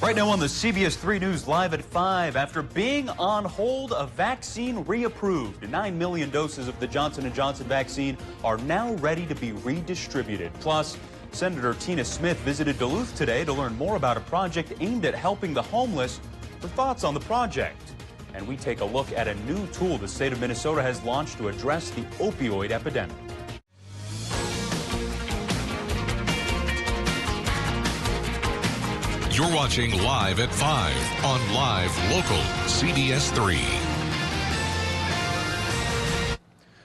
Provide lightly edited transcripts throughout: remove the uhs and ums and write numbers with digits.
Right now on the CBS3 News Live at 5, after being on hold, a vaccine reapproved. 9 million doses of the Johnson & Johnson vaccine are now ready to be redistributed. Plus, Senator Tina Smith visited Duluth today to learn more about a project aimed at helping the homeless. Her thoughts on the project. And we take a look at a new tool the state of Minnesota has launched to address the opioid epidemic. You're watching Live at 5 on Live Local CBS3.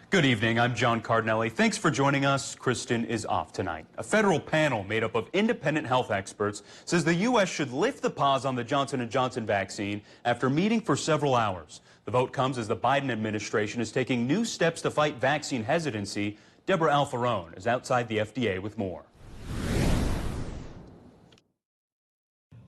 Good evening, I'm John Cardinale. Thanks for joining us. Kristen is off tonight. A federal panel made up of independent health experts says the U.S. should lift the pause on the Johnson & Johnson vaccine after meeting for several hours. The vote comes as the Biden administration is taking new steps to fight vaccine hesitancy. Deborah Alfarone is outside the FDA with more.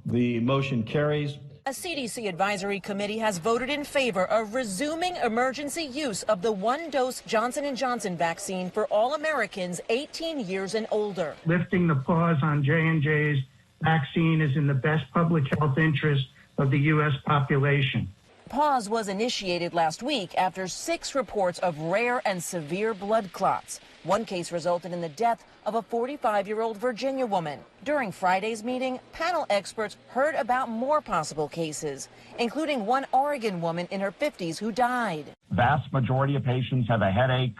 The motion carries. A CDC advisory committee has voted in favor of resuming emergency use of the one-dose Johnson & Johnson vaccine for all Americans 18 years and older. Lifting the pause on J&J's vaccine is in the best public health interest of the U.S. population. Pause was initiated last week after 6 reports of rare and severe blood clots. One case resulted in the death of a 45-year-old Virginia woman. During Friday's meeting, panel experts heard about more possible cases, including one Oregon woman in her 50s who died. Vast majority of patients have a headache.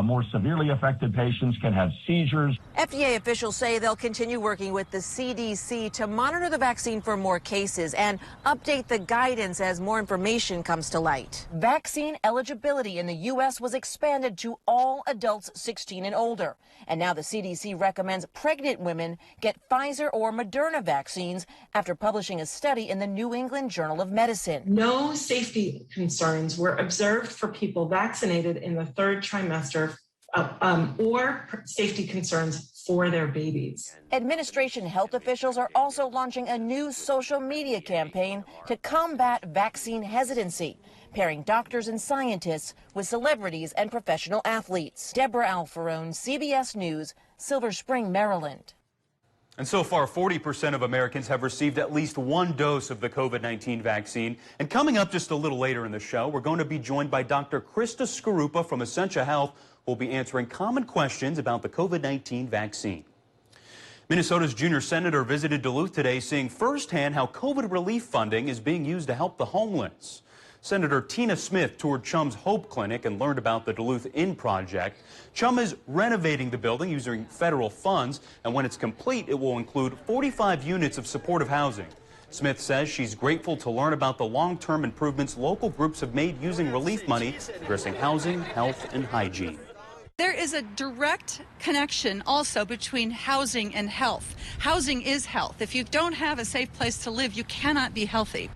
More severely affected patients can have seizures. FDA officials say they'll continue working with the CDC to monitor the vaccine for more cases and update the guidance as more information comes to light. Vaccine eligibility in the U.S. was expanded to all adults 16 and older. And now the CDC recommends pregnant women get Pfizer or Moderna vaccines after publishing a study in the New England Journal of Medicine. No safety concerns were observed for people vaccinated in the third trimester or safety concerns for their babies. Administration health officials are also launching a new social media campaign to combat vaccine hesitancy, pairing doctors and scientists with celebrities and professional athletes. Deborah Alfarone, CBS News, Silver Spring, Maryland. And so far, 40% of Americans have received at least one dose of the COVID-19 vaccine. And coming up just a little later in the show, we're going to be joined by Dr. Krista Skarupa from Essentia Health, who will be answering common questions about the COVID-19 vaccine. Minnesota's junior senator visited Duluth today, seeing firsthand how COVID relief funding is being used to help the homeless. Senator Tina Smith toured Chum's Hope Clinic and learned about the Duluth Inn project. Chum is renovating the building using federal funds, and when it's complete, it will include 45 units of supportive housing. Smith says she's grateful to learn about the long-term improvements local groups have made using relief money, addressing housing, health, and hygiene. There is a direct connection also between housing and health. Housing is health. If you don't have a safe place to live, you cannot be healthy.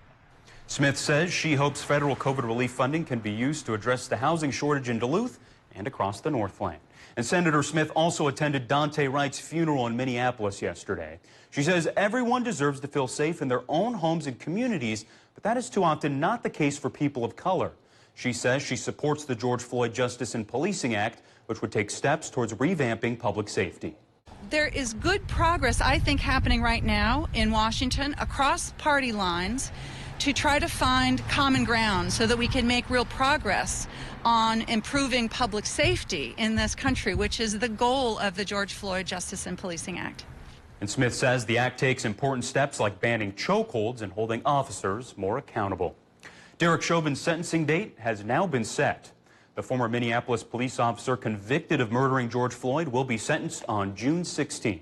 Smith says she hopes federal COVID relief funding can be used to address the housing shortage in Duluth and across the Northland. And Senator Smith also attended Dante Wright's funeral in Minneapolis yesterday. She says everyone deserves to feel safe in their own homes and communities, but that is too often not the case for people of color. She says she supports the George Floyd Justice in Policing Act, which would take steps towards revamping public safety. There is good progress, I think, happening right now in Washington across party lines to try to find common ground so that we can make real progress on improving public safety in this country, which is the goal of the George Floyd Justice in Policing Act. And Smith says the act takes important steps like banning chokeholds and holding officers more accountable. Derek Chauvin's sentencing date has now been set. The former Minneapolis police officer convicted of murdering George Floyd will be sentenced on June 16th.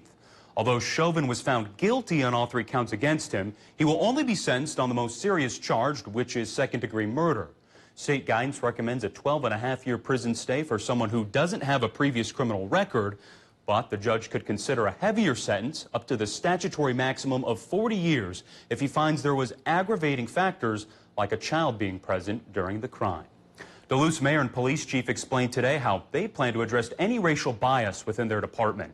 Although Chauvin was found guilty on all 3 counts against him, he will only be sentenced on the most serious charge, which is second-degree murder. State guidance recommends a 12.5-year prison stay for someone who doesn't have a previous criminal record, but the judge could consider a heavier sentence up to the statutory maximum of 40 years if he finds there was aggravating factors like a child being present during the crime. Duluth's mayor and police chief explained today how they plan to address any racial bias within their department.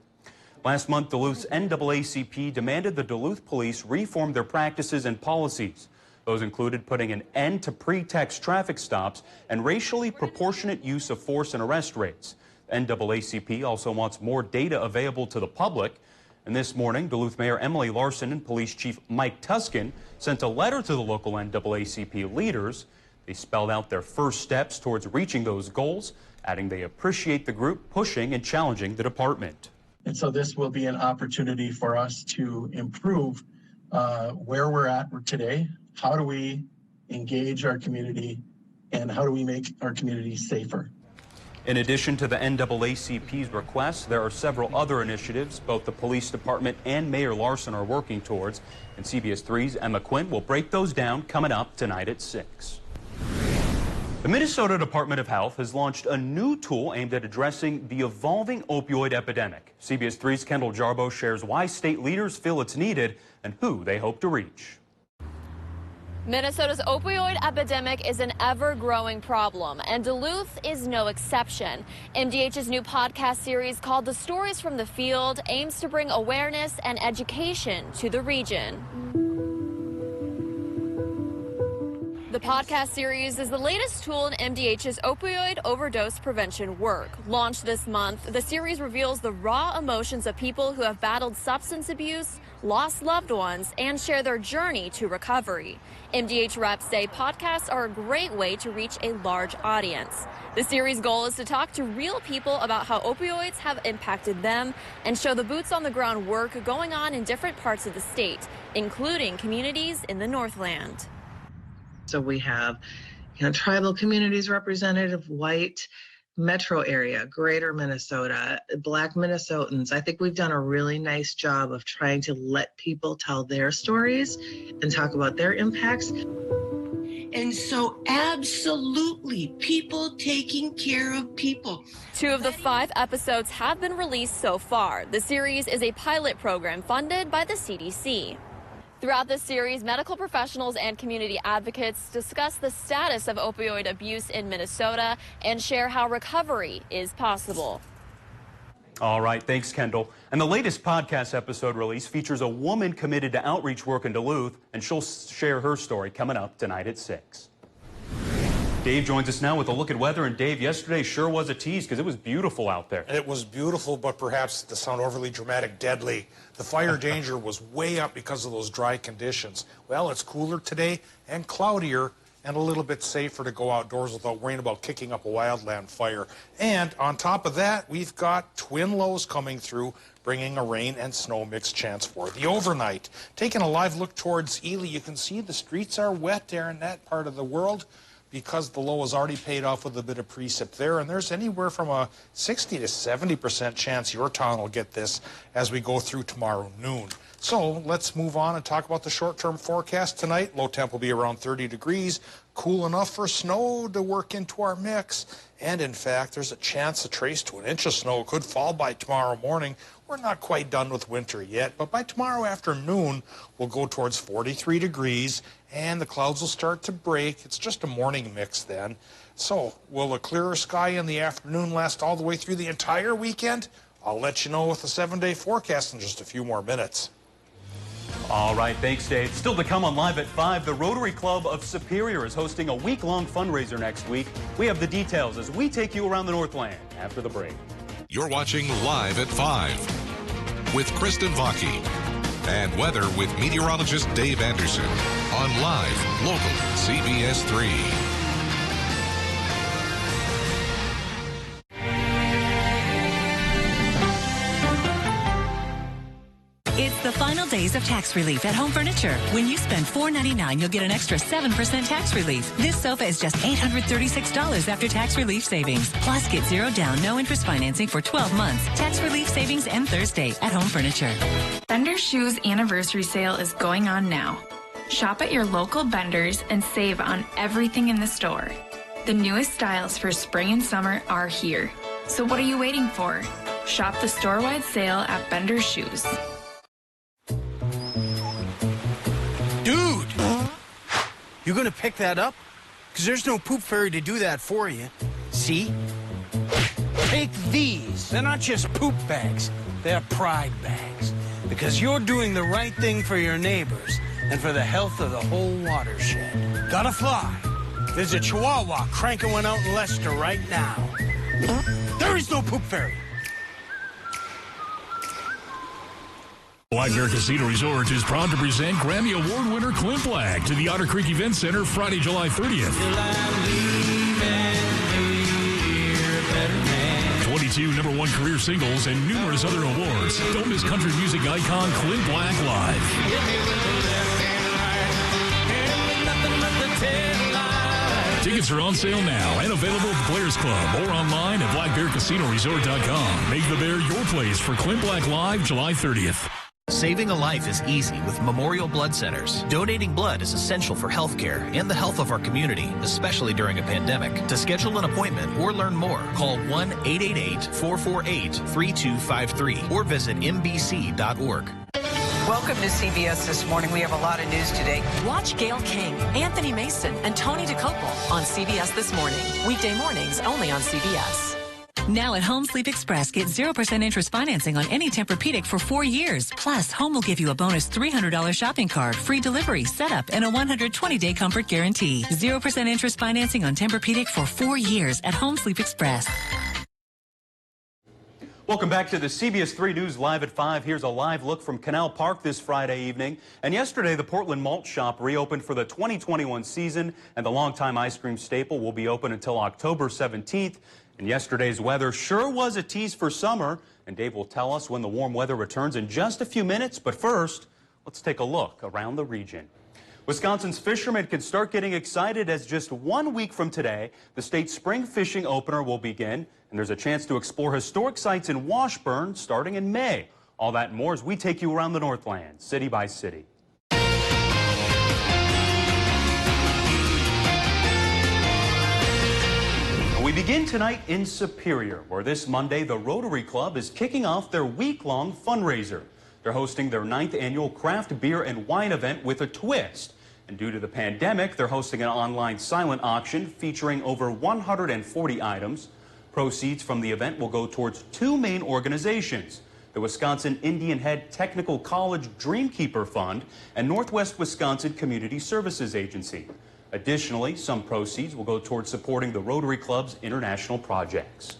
Last month, Duluth's NAACP demanded the Duluth police reform their practices and policies. Those included putting an end to pretext traffic stops and racially proportionate use of force and arrest rates. NAACP also wants more data available to the public. And this morning, Duluth Mayor Emily Larson and Police Chief Mike Tuskin sent a letter to the local NAACP leaders. They spelled out their first steps towards reaching those goals, adding they appreciate the group pushing and challenging the department. And so this will be an opportunity for us to improve where we're at today. How do we engage our community, and how do we make our community safer? In addition to the NAACP's requests, there are several other initiatives both the police department and Mayor Larson are working towards. And CBS3's Emma Quinn will break those down coming up tonight at 6. The Minnesota Department of Health has launched a new tool aimed at addressing the evolving opioid epidemic. CBS3's Kendall Jarbo shares why state leaders feel it's needed and who they hope to reach. Minnesota's opioid epidemic is an ever-growing problem, and Duluth is no exception. MDH's new podcast series called The Stories from the Field aims to bring awareness and education to the region. The podcast series is the latest tool in MDH's opioid overdose prevention work. Launched this month, the series reveals the raw emotions of people who have battled substance abuse, lost loved ones, and share their journey to recovery. MDH reps say podcasts are a great way to reach a large audience. The series' goal is to talk to real people about how opioids have impacted them and show the boots on the ground work going on in different parts of the state, including communities in the Northland. So we have, tribal communities represented, white, metro area, greater Minnesota, Black Minnesotans. I think we've done a really nice job of trying to let people tell their stories and talk about their impacts. And so absolutely, people taking care of people. 2 of the 5 episodes have been released so far. The series is a pilot program funded by the CDC. Throughout this series, medical professionals and community advocates discuss the status of opioid abuse in Minnesota and share how recovery is possible. All right, thanks, Kendall. And the latest podcast episode release features a woman committed to outreach work in Duluth, and she'll share her story coming up tonight at 6. Dave joins us now with a look at weather. And Dave, yesterday sure was a tease because it was beautiful out there. It was beautiful, but perhaps to sound overly dramatic, deadly. The fire danger was way up because of those dry conditions. Well, it's cooler today and cloudier and a little bit safer to go outdoors without worrying about kicking up a wildland fire. And on top of that, we've got twin lows coming through, bringing a rain and snow mix chance for the overnight. Taking a live look towards Ely, you can see the streets are wet there in that part of the world, because the low is already paid off with a bit of precip there, and there's anywhere from a 60 to 70% chance your town will get this as we go through tomorrow noon. So let's move on and talk about the short-term forecast tonight. Low temp will be around 30 degrees, cool enough for snow to work into our mix. And in fact, there's a chance a trace to an inch of snow could fall by tomorrow morning. We're not quite done with winter yet, but by tomorrow afternoon, we'll go towards 43 degrees, and the clouds will start to break. It's just a morning mix then. So will a clearer sky in the afternoon last all the way through the entire weekend? I'll let you know with the 7-day forecast in just a few more minutes. All right, thanks, Dave. Still to come on Live at 5, the Rotary Club of Superior is hosting a week-long fundraiser next week. We have the details as we take you around the Northland after the break. You're watching Live at 5 with Kristen Vaki and weather with meteorologist Dave Anderson on Live Local CBS3. It's the final days of tax relief at Home Furniture. When you spend $4.99, you'll get an extra 7% tax relief. This sofa is just $836 after tax relief savings. Plus, get 0 down, no interest financing for 12 months. Tax relief savings end Thursday at Home Furniture. Bender Shoes anniversary sale is going on now. Shop at your local Benders and save on everything in the store. The newest styles for spring and summer are here. So what are you waiting for? Shop the store-wide sale at Bender Shoes. Dude! You gonna pick that up? Because there's no poop fairy to do that for you. See? Take these. They're not just poop bags. They're pride bags. Because you're doing the right thing for your neighbors and for the health of the whole watershed. Gotta fly. There's a Chihuahua cranking one out in Leicester right now. There is no poop fairy. Black Bear Casino Resort is proud to present Grammy Award winner Clint Black to the Otter Creek Event Center Friday, July 30th. 22 #1 career singles and numerous other awards. Don't miss country music icon Clint Black live. Tickets are on sale now and available at the Players Club or online at blackbearcasinoresort.com. Make the Bear your place for Clint Black Live July 30th. Saving a life is easy with Memorial Blood Centers. Donating blood is essential for healthcare and the health of our community, especially during a pandemic. To schedule an appointment or learn more, call 1-888-448-3253 or visit mbc.org. Welcome to CBS This Morning. We have a lot of news today. Watch Gail King, Anthony Mason, and Tony DeCopel on CBS This Morning. Weekday mornings only on CBS. Now at Home Sleep Express, get 0% interest financing on any Tempur-Pedic for 4 years. Plus, Home will give you a bonus $300 shopping cart, free delivery, setup, and a 120-day comfort guarantee. 0% interest financing on Tempur-Pedic for 4 years at Home Sleep Express. Welcome back to the CBS 3 News Live at 5. Here's a live look from Canal Park this Friday evening. And yesterday, the Portland Malt Shop reopened for the 2021 season, and the longtime ice cream staple will be open until October 17th. And yesterday's weather sure was a tease for summer, and Dave will tell us when the warm weather returns in just a few minutes. But first, let's take a look around the region. Wisconsin's fishermen can start getting excited as just 1 week from today, the state's spring fishing opener will begin, and there's a chance to explore historic sites in Washburn starting in May. All that and more as we take you around the Northland, city by city. We begin tonight in Superior, where this Monday the Rotary Club is kicking off their week-long fundraiser. They're hosting their 9th annual craft beer and wine event with a twist. And due to the pandemic, they're hosting an online silent auction featuring over 140 items. Proceeds from the event will go towards 2 main organizations, the Wisconsin Indian Head Technical College Dreamkeeper Fund and Northwest Wisconsin Community Services Agency. Additionally, some proceeds will go towards supporting the Rotary Club's international projects.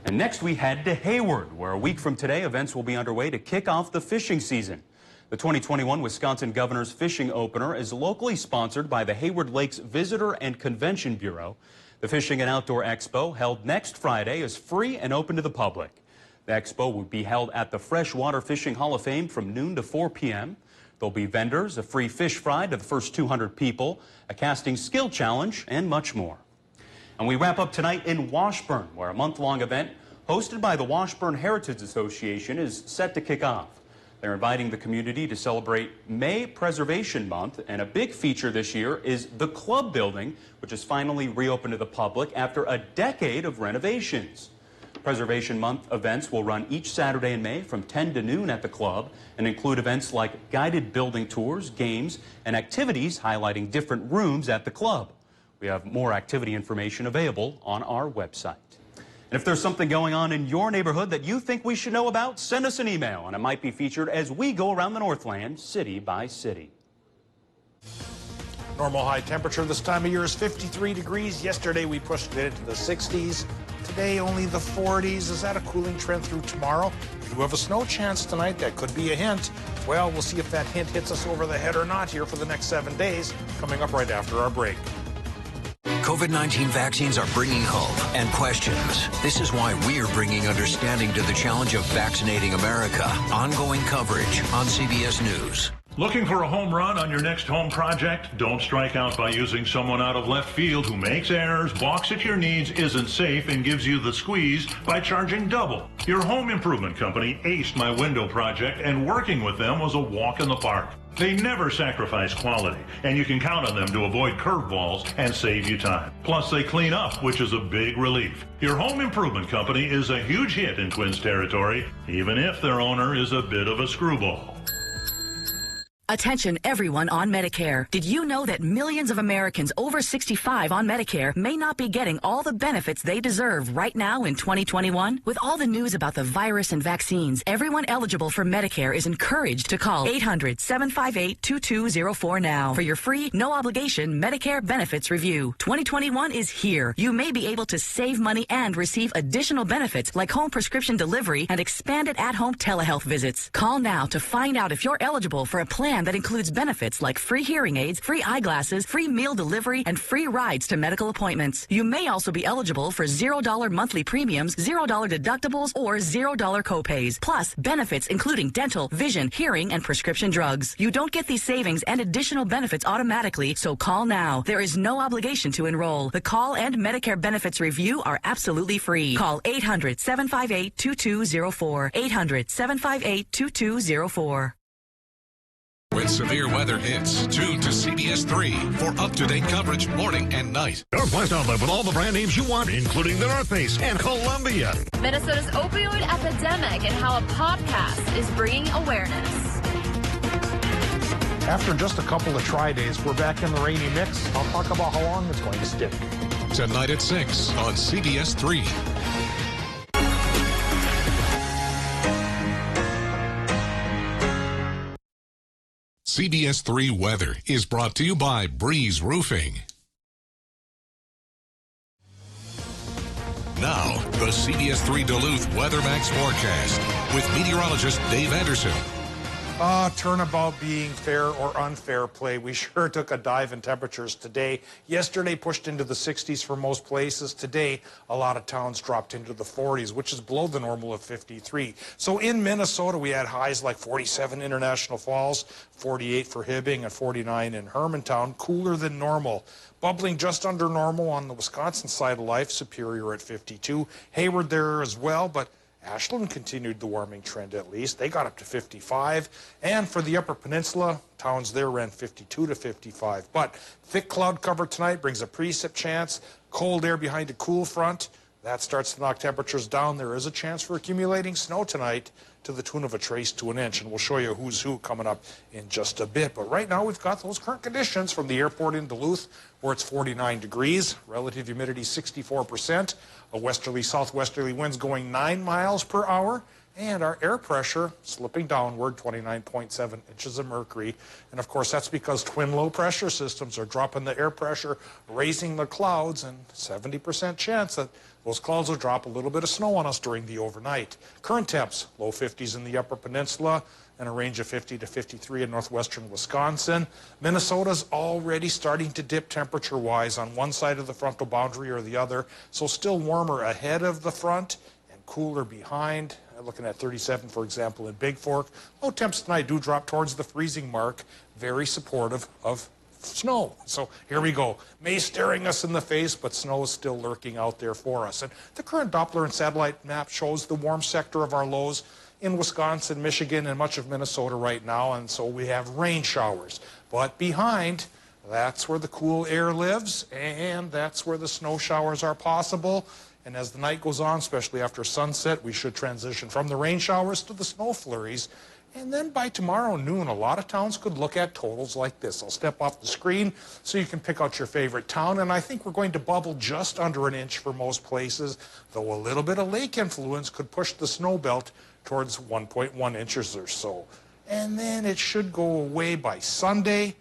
And next we head to Hayward, where a week from today events will be underway to kick off the fishing season. The 2021 Wisconsin Governor's Fishing Opener is locally sponsored by the Hayward Lakes Visitor and Convention Bureau. The Fishing and Outdoor Expo, held next Friday, is free and open to the public. The expo will be held at the Freshwater Fishing Hall of Fame from noon to 4 p.m. There'll be vendors, a free fish fry to the first 200 people, a casting skill challenge, and much more. And we wrap up tonight in Washburn, where a month-long event hosted by the Washburn Heritage Association is set to kick off. They're inviting the community to celebrate May Preservation Month, and a big feature this year is the club building, which is finally reopened to the public after a decade of renovations. Preservation Month events will run each Saturday in May from 10 to noon at the club and include events like guided building tours, games, and activities highlighting different rooms at the club. We have more activity information available on our website. And if there's something going on in your neighborhood that you think we should know about, send us an email and it might be featured as we go around the Northland, city by city. Normal high temperature this time of year is 53 degrees. Yesterday we pushed it into the 60s. Today only the 40s. Is that a cooling trend through tomorrow? We do have a snow chance tonight. That could be a hint. Well, we'll see if that hint hits us over the head or not here for the next 7 days, coming up right after our break. COVID-19 vaccines are bringing hope and questions. This is why we're bringing understanding to the challenge of vaccinating America. Ongoing coverage on CBS News. Looking for a home run on your next home project? Don't strike out by using someone out of left field who makes errors, balks at your needs, isn't safe, and gives you the squeeze by charging double. Your home improvement company aced my window project, and working with them was a walk in the park. They never sacrifice quality, and you can count on them to avoid curveballs and save you time. Plus, they clean up, which is a big relief. Your home improvement company is a huge hit in Twins territory, even if their owner is a bit of a screwball. Attention everyone on Medicare. Did you know that millions of Americans over 65 on Medicare may not be getting all the benefits they deserve right now in 2021? With all the news about the virus and vaccines, everyone eligible for Medicare is encouraged to call 800-758-2204 now for your free, no obligation Medicare benefits review. 2021 is here. You may be able to save money and receive additional benefits like home prescription delivery and expanded at-home telehealth visits. Call now to find out if you're eligible for a plan that includes benefits like free hearing aids, free eyeglasses, free meal delivery, and free rides to medical appointments. You may also be eligible for $0 monthly premiums, $0 deductibles, or $0 copays, plus benefits including dental, vision, hearing, and prescription drugs. You don't get these savings and additional benefits automatically, so call now. There is no obligation to enroll. The call and Medicare benefits review are absolutely free. Call 800-758-2204. 800-758-2204. When severe weather hits, tune to CBS3 for up-to-date coverage morning and night. Northwest Outlet with all the brand names you want, including the North Face and Columbia. Minnesota's opioid epidemic and how a podcast is bringing awareness. After just a couple of try days, we're back in the rainy mix. I'll talk about how long it's going to stick. Tonight at 6 on CBS3. CBS3 weather is brought to you by Breeze Roofing. Now, the CBS3 Duluth WeatherMax forecast with meteorologist Dave Anderson. Turnabout being fair or unfair play. We sure took a dive in temperatures today. Yesterday pushed into the 60s for most places. Today, a lot of towns dropped into the 40s, which is below the normal of 53. So in Minnesota, we had highs like 47 International Falls, 48 for Hibbing, and 49 in Hermantown, cooler than normal. Bubbling just under normal on the Wisconsin side of life, Superior at 52. Hayward there as well, but Ashland continued the warming trend at least. They got up to 55. And for the Upper Peninsula, towns there ran 52 to 55. But thick cloud cover tonight brings a precip chance. Cold air behind a cool front. That starts to knock temperatures down. There is a chance for accumulating snow tonight to the tune of a trace to an inch. And we'll show you who's who coming up in just a bit. But right now we've got those current conditions from the airport in Duluth, where it's 49 degrees. Relative humidity 64%. A westerly southwesterly winds going 9 miles per hour. And our air pressure slipping downward, 29.7 inches of mercury. And of course, that's because twin low pressure systems are dropping the air pressure, raising the clouds, and 70% chance that those clouds will drop a little bit of snow on us during the overnight. Current temps, low 50s in the Upper Peninsula, and a range of 50 to 53 in northwestern Wisconsin. Minnesota's already starting to dip temperature-wise on one side of the frontal boundary or the other, so still warmer ahead of the front and cooler behind. Looking at 37, for example, in Big Fork. Low temps tonight do drop towards the freezing mark, very supportive of snow. So here we go. May staring us in the face, but snow is still lurking out there for us. And the current Doppler and satellite map shows the warm sector of our lows in Wisconsin, Michigan, and much of Minnesota right now, and so we have rain showers. But behind, that's where the cool air lives, and that's where the snow showers are possible. And as the night goes on, especially after sunset, we should transition from the rain showers to the snow flurries. And then by tomorrow noon, a lot of towns could look at totals like this. I'll step off the screen so you can pick out your favorite town. And I think we're going to bubble just under an inch for most places, though a little bit of lake influence could push the snow belt towards 1.1 inches or so. And then it should go away by Sunday.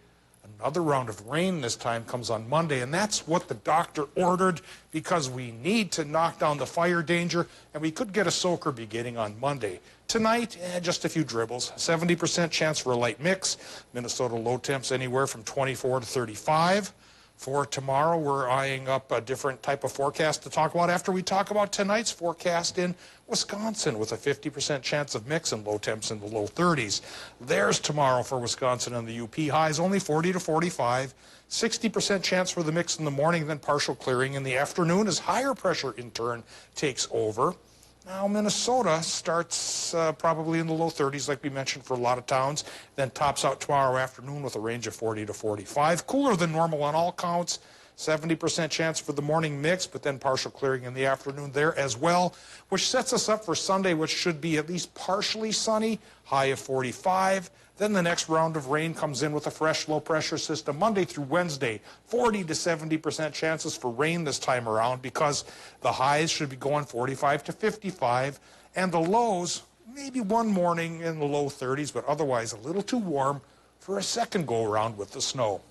Another round of rain this time comes on Monday, and that's what the doctor ordered because we need to knock down the fire danger, and we could get a soaker beginning on Monday. Tonight, just a few dribbles, 70% chance for a light mix. Minnesota low temps anywhere from 24 to 35. For tomorrow, we're eyeing up a different type of forecast to talk about after we talk about tonight's forecast in Wisconsin with a 50% chance of mix and low temps in the low 30s. There's tomorrow for Wisconsin and the UP. Highs only 40 to 45. 60% chance for the mix in the morning, then partial clearing in the afternoon as higher pressure in turn takes over. Now, Minnesota starts probably in the low 30s, like we mentioned, for a lot of towns, then tops out tomorrow afternoon with a range of 40 to 45. Cooler than normal on all counts. 70% chance for the morning mix, but then partial clearing in the afternoon there as well, which sets us up for Sunday, which should be at least partially sunny, high of 45. Then the next round of rain comes in with a fresh low-pressure system Monday through Wednesday. 40 to 70% chances for rain this time around because the highs should be going 45 to 55, and the lows, maybe one morning in the low 30s, but otherwise a little too warm for a second go-around with the snow.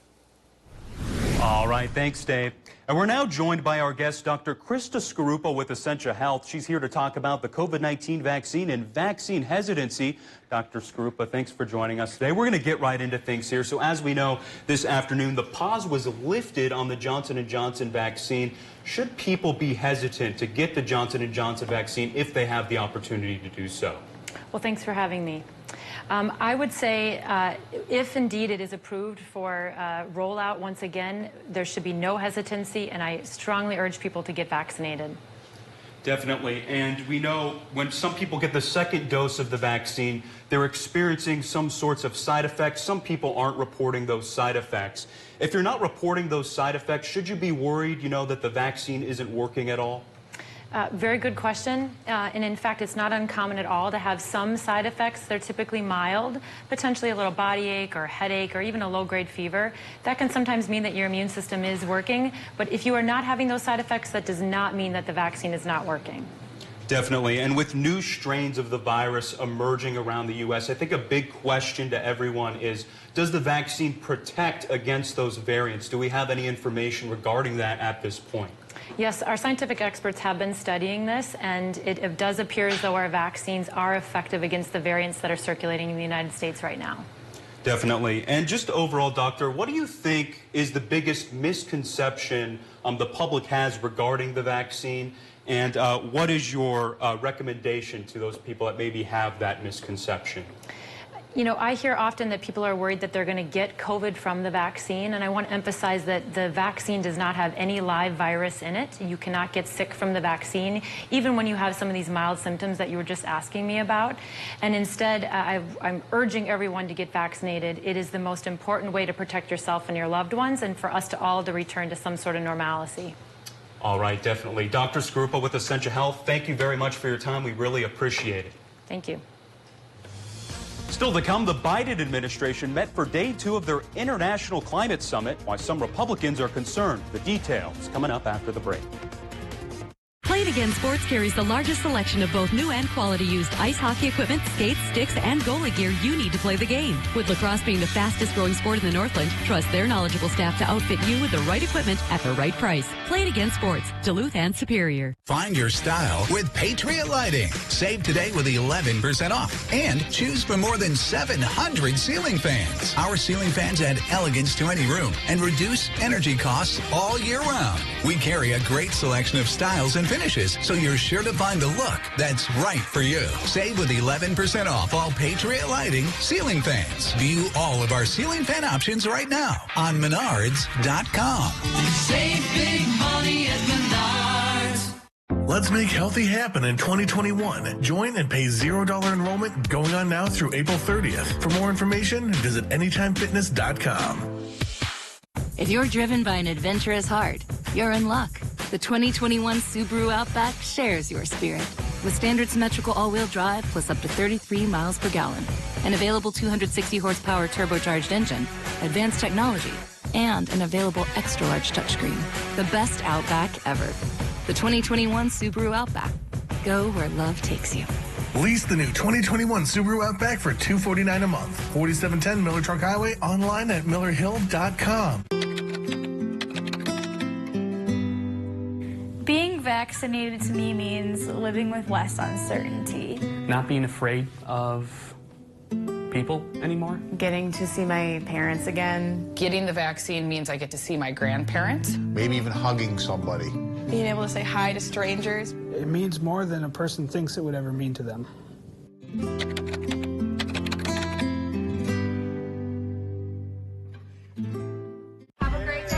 All right, thanks, Dave. And we're now joined by our guest, Dr. Krista Scarupa with Essentia Health. She's here to talk about the COVID-19 vaccine and vaccine hesitancy. Dr. Scarupa, thanks for joining us today. We're going to get right into things here. So as we know, this afternoon, the pause was lifted on the Johnson & Johnson vaccine. Should people be hesitant to get the Johnson & Johnson vaccine if they have the opportunity to do so? Well, thanks for having me. I would say if indeed it is approved for rollout once again, there should be no hesitancy, and I strongly urge people to get vaccinated. Definitely. And we know when some people get the second dose of the vaccine, they're experiencing some sorts of side effects. Some people aren't reporting those side effects. If you're not reporting those side effects, should you be worried, that the vaccine isn't working at all? Very good question. And in fact, it's not uncommon at all to have some side effects. They're typically mild, potentially a little body ache or headache or even a low-grade fever. That can sometimes mean that your immune system is working. But if you are not having those side effects, that does not mean that the vaccine is not working. Definitely. And with new strains of the virus emerging around the U.S., I think a big question to everyone is, does the vaccine protect against those variants? Do we have any information regarding that at this point? Yes, our scientific experts have been studying this, and it does appear as though our vaccines are effective against the variants that are circulating in the United States right now. Definitely. And just overall, doctor, what do you think is the biggest misconception the public has regarding the vaccine? And what is your recommendation to those people that maybe have that misconception? I hear often that people are worried that they're going to get COVID from the vaccine, and I want to emphasize that the vaccine does not have any live virus in it. You cannot get sick from the vaccine, even when you have some of these mild symptoms that you were just asking me about. And instead, I'm urging everyone to get vaccinated. It is the most important way to protect yourself and your loved ones, and for us to all to return to some sort of normalcy. All right, definitely. Dr. Scarupa with Essentia Health, thank you very much for your time. We really appreciate it. Thank you. Still to come, the Biden administration met for day 2 of their International Climate Summit. Why some Republicans are concerned. The details coming up after the break. Play It Again Sports carries the largest selection of both new and quality used ice hockey equipment, skates, sticks, and goalie gear you need to play the game. With lacrosse being the fastest growing sport in the Northland, trust their knowledgeable staff to outfit you with the right equipment at the right price. Play It Again Sports, Duluth and Superior. Find your style with Patriot Lighting. Save today with 11% off and choose from more than 700 ceiling fans. Our ceiling fans add elegance to any room and reduce energy costs all year round. We carry a great selection of styles and finishes, so you're sure to find the look that's right for you. Save with 11% off all Patriot Lighting ceiling fans. View all of our ceiling fan options right now on Menards.com. Save big money at Menards. Let's make healthy happen in 2021. Join and pay $0 enrollment going on now through April 30th. For more information, visit AnytimeFitness.com. If you're driven by an adventurous heart, you're in luck. The 2021 Subaru Outback shares your spirit. With standard symmetrical all-wheel drive plus up to 33 miles per gallon, an available 260 horsepower turbocharged engine, advanced technology, and an available extra-large touchscreen. The best Outback ever. The 2021 Subaru Outback. Go where love takes you. Lease the new 2021 Subaru Outback for $249 a month. 4710 Miller Truck Highway, online at MillerHill.com. Being vaccinated to me means living with less uncertainty. Not being afraid of people anymore. Getting to see my parents again. Getting the vaccine means I get to see my grandparents. Maybe even hugging somebody. Being able to say hi to strangers. It means more than a person thinks it would ever mean to them.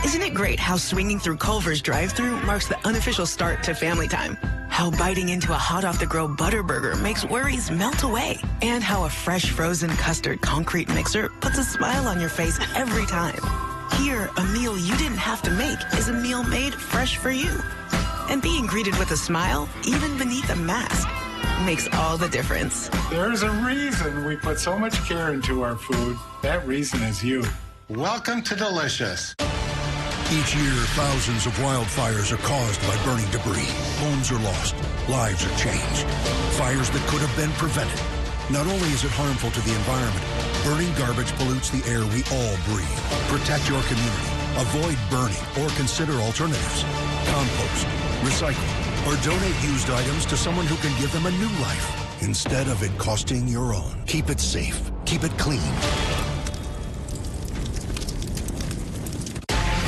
Isn't it great how swinging through Culver's drive-thru marks the unofficial start to family time? How biting into a hot-off-the-grill Butterburger makes worries melt away? And how a fresh frozen custard concrete mixer puts a smile on your face every time. Here, a meal you didn't have to make is a meal made fresh for you. And being greeted with a smile, even beneath a mask, makes all the difference. There's a reason we put so much care into our food. That reason is you. Welcome to Delicious. Each year, thousands of wildfires are caused by burning debris. Homes are lost. Lives are changed. Fires that could have been prevented. Not only is it harmful to the environment, burning garbage pollutes the air we all breathe. Protect your community. Avoid burning or consider alternatives. Compost, recycle, or donate used items to someone who can give them a new life instead of it costing your own. Keep it safe. Keep it clean.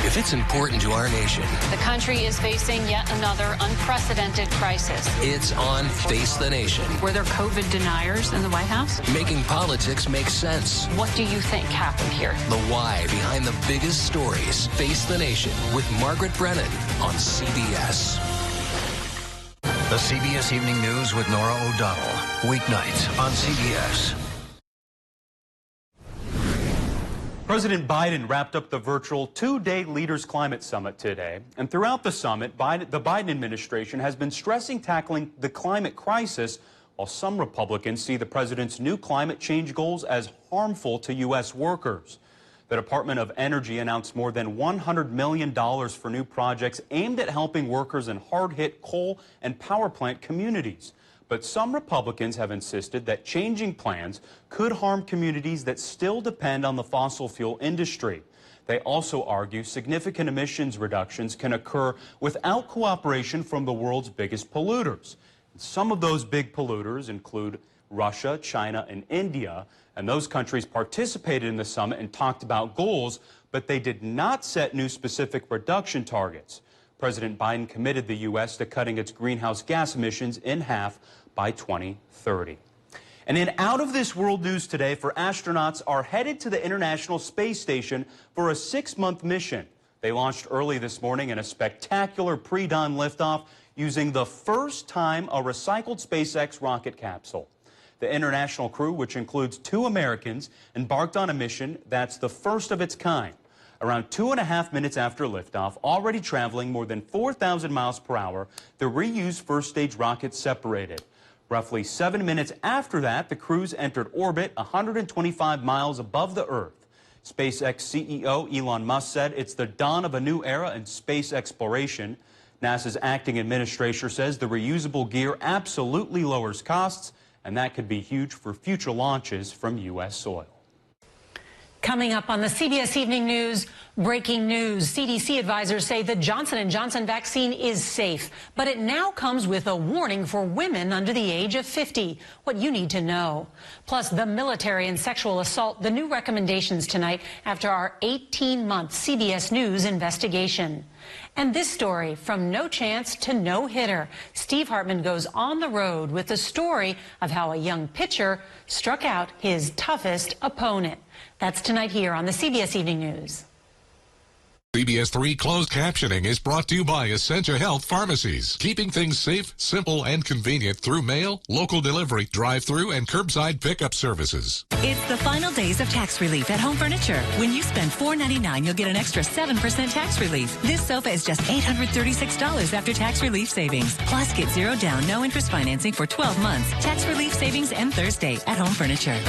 If it's important to our nation, the country is facing yet another unprecedented crisis. It's on Face the Nation. Were there COVID deniers in the White House? Making politics make sense. What do you think happened here? The why behind the biggest stories. Face the Nation with Margaret Brennan on CBS. The CBS Evening News with Nora O'Donnell. Weeknights on CBS. President Biden wrapped up the virtual two-day Leaders Climate Summit today. And throughout the summit, the Biden administration has been stressing tackling the climate crisis, while some Republicans see the president's new climate change goals as harmful to U.S. workers. The Department of Energy announced more than $100 million for new projects aimed at helping workers in hard-hit coal and power plant communities. But some Republicans have insisted that changing plans could harm communities that still depend on the fossil fuel industry. They also argue significant emissions reductions can occur without cooperation from the world's biggest polluters. Some of those big polluters include Russia, China, and India, and those countries participated in the summit and talked about goals, but they did not set new specific reduction targets. President Biden committed the U.S. to cutting its greenhouse gas emissions in half by 2030. And in out-of-this-world news today, astronauts are headed to the International Space Station for a 6-month mission. They launched early this morning in a spectacular pre-dawn liftoff using the first time a recycled SpaceX rocket capsule. The international crew, which includes 2 Americans, embarked on a mission that's the first of its kind. Around 2.5 minutes after liftoff, already traveling more than 4,000 miles per hour, the reused first-stage rocket separated. Roughly 7 minutes after that, the crews entered orbit 125 miles above the Earth. SpaceX CEO Elon Musk said it's the dawn of a new era in space exploration. NASA's acting administrator says the reusable gear absolutely lowers costs, and that could be huge for future launches from U.S. soil. Coming up on the CBS Evening News, breaking news. CDC advisors say the Johnson & Johnson vaccine is safe, but it now comes with a warning for women under the age of 50. What you need to know. Plus, the military and sexual assault, the new recommendations tonight after our 18-month CBS News investigation. And this story, from no chance to no hitter. Steve Hartman goes on the road with the story of how a young pitcher struck out his toughest opponent. That's tonight here on the CBS Evening News. CBS3 closed captioning is brought to you by Essentia Health Pharmacies, keeping things safe, simple, and convenient through mail, local delivery, drive-through, and curbside pickup services. It's the final days of tax relief at Home Furniture. When you spend $4.99, you'll get an extra 7% tax relief. This sofa is just $836 after tax relief savings. Plus, get 0 down, no interest financing for 12 months. Tax relief savings end Thursday at Home Furniture.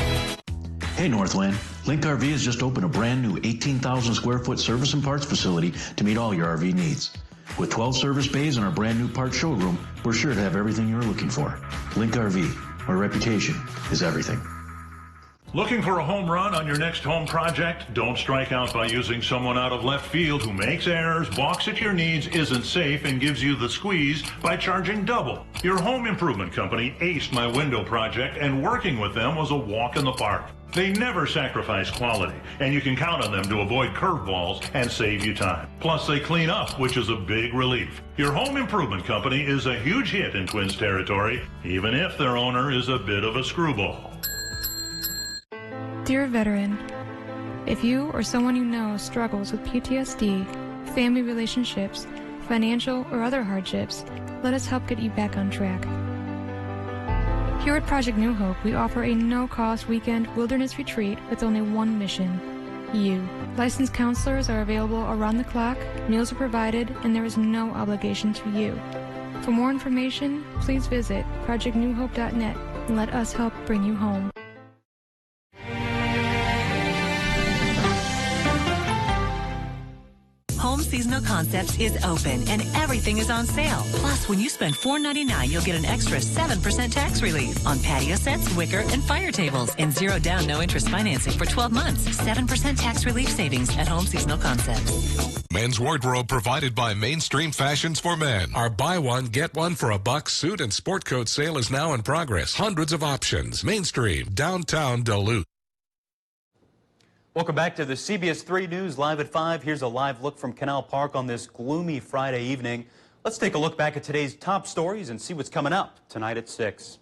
Hey Northland, Link RV has just opened a brand new 18,000 square foot service and parts facility to meet all your RV needs. With 12 service bays and our brand new parts showroom, we're sure to have everything you're looking for. Link RV, our reputation is everything. Looking for a home run on your next home project? Don't strike out by using someone out of left field who makes errors, balks at your needs, isn't safe, and gives you the squeeze by charging double. Your home improvement company aced my window project, and working with them was a walk in the park. They never sacrifice quality, and you can count on them to avoid curveballs and save you time. Plus, they clean up, which is a big relief. Your home improvement company is a huge hit in Twins territory, even if their owner is a bit of a screwball. Dear veteran, if you or someone you know struggles with PTSD, family relationships, financial or other hardships, let us help get you back on track. Here at Project New Hope, we offer a no-cost weekend wilderness retreat with only one mission: you. Licensed counselors are available around the clock, meals are provided, and there is no obligation to you. For more information, please visit projectnewhope.net and let us help bring you home. Home Seasonal Concepts is open and everything is on sale. Plus, when you spend $4.99, you'll get an extra 7% tax relief on patio sets, wicker, and fire tables, and 0 down, no interest financing for 12 months. 7% tax relief savings at Home Seasonal Concepts. Men's wardrobe provided by Mainstream Fashions for Men. Our buy one, get one for a buck suit and sport coat sale is now in progress. Hundreds of options. Mainstream, downtown Duluth. Welcome back to the CBS3 News Live at 5. Here's a live look from Canal Park on this gloomy Friday evening. Let's take a look back at today's top stories and see what's coming up tonight at 6.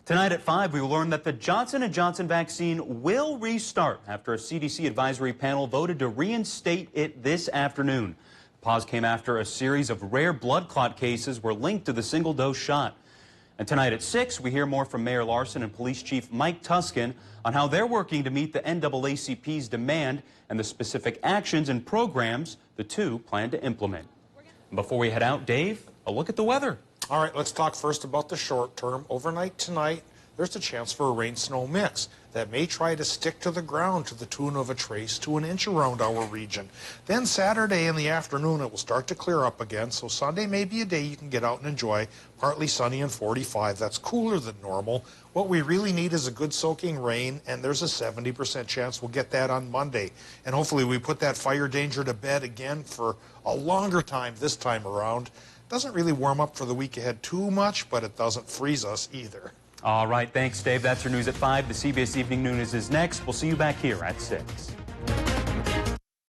Tonight at 5, we will learn that the Johnson & Johnson vaccine will restart after a CDC advisory panel voted to reinstate it this afternoon. The pause came after a series of rare blood clot cases were linked to the single-dose shot. And tonight at 6, we hear more from Mayor Larson and Police Chief Mike Tuskin on how they're working to meet the NAACP's demand and the specific actions and programs the two plan to implement. And before we head out, Dave, a look at the weather. All right, let's talk first about the short term. Overnight tonight, there's a chance for a rain-snow mix that may try to stick to the ground to the tune of a trace to an inch around our region. Then Saturday in the afternoon, it will start to clear up again, so Sunday may be a day you can get out and enjoy. Partly sunny and 45. That's cooler than normal. What we really need is a good soaking rain, and there's a 70% chance we'll get that on Monday. And hopefully we put that fire danger to bed again for a longer time this time around. Doesn't really warm up for the week ahead too much, but it doesn't freeze us either. All right, thanks, Dave. That's your news at 5. The CBS Evening News is next. We'll see you back here at 6.